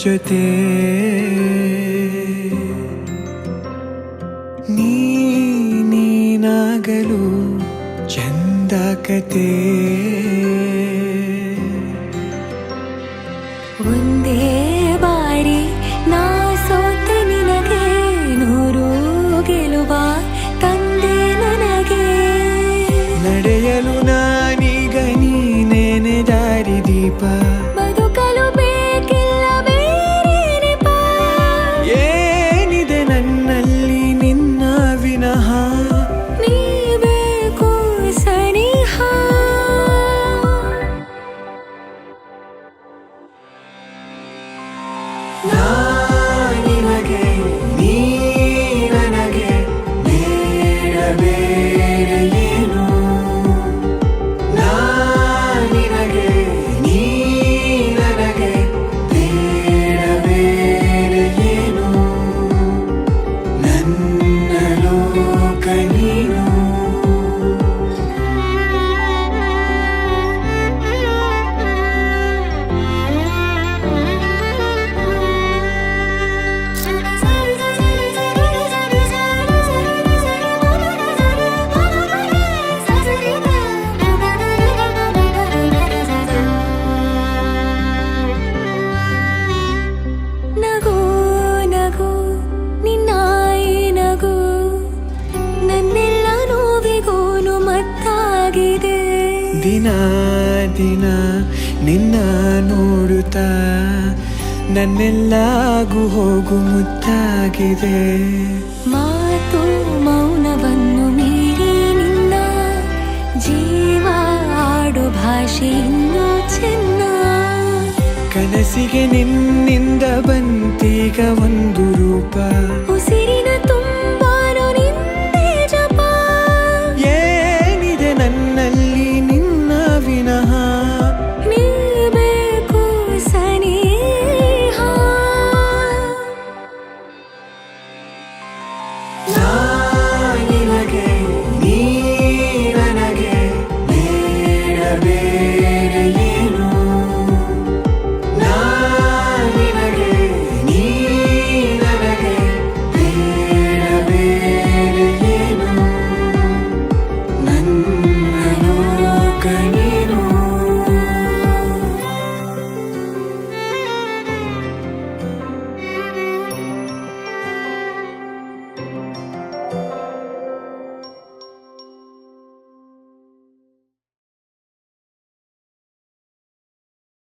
ಜೊತೆ ನೀನಾಗಲು ಚಂದ ಕತೆ ಒಂದೇ ಬಾರಿ ನಾ ಸೋತ ನಿನಗೆ ನೂರು ಗೆಲುವ ತಂದೆ ನನಗೆ ನಡೆಯಲು ನಾನೀಗ ನೀನೇನೆ ದಾರಿ ದೀಪ ಬದುಕಲು ಬೇಕಿಲ್ಲ ಬೇರೆ ನೆಪ ಏನಿದೆ ನನ್ನಲ್ಲಿ ನಿನ್ನ ವಿನಃ ನೀ ಬೇಕು ಸನಿಹ ನಿನಗೆ ನೀ ನನಗೆ ಬೇಡ ಬೇರೆ ಏನು ನಿನಗೆ ನೀ ನನಗೆ ಬೇಡ ಬೇರೆ ಏನು ನನ್ನ ಲೋಕ ನೀನು ನಗು ನಗು ನಿನ್ನಾಯಿ ನಗು ನನ್ನೆಲ್ಲ ನೋವಿಗೂನು ಮತ್ತಾಗಿದೆ ದಿನ ದಿನ ನಿನ್ನ ನೋಡುತ್ತಾ ನನ್ನೆಲ್ಲಾಗು ಹೋಗು ಮುತ್ತಾಗಿದೆ ಮಾತು ಮೌನವನ್ನು ಮೀರಿ ನಿನ್ನ ಜೀವ ಆಡು ಭಾಷೆ ಇನ್ನೂ ಚೆನ್ನ ಕನಸಿಗೆ ನಿನ್ನಿಂದ ಬಂತೀಗ ಒಂದು ರೂಪ ಉಸಿರಿನ ತುಂಬ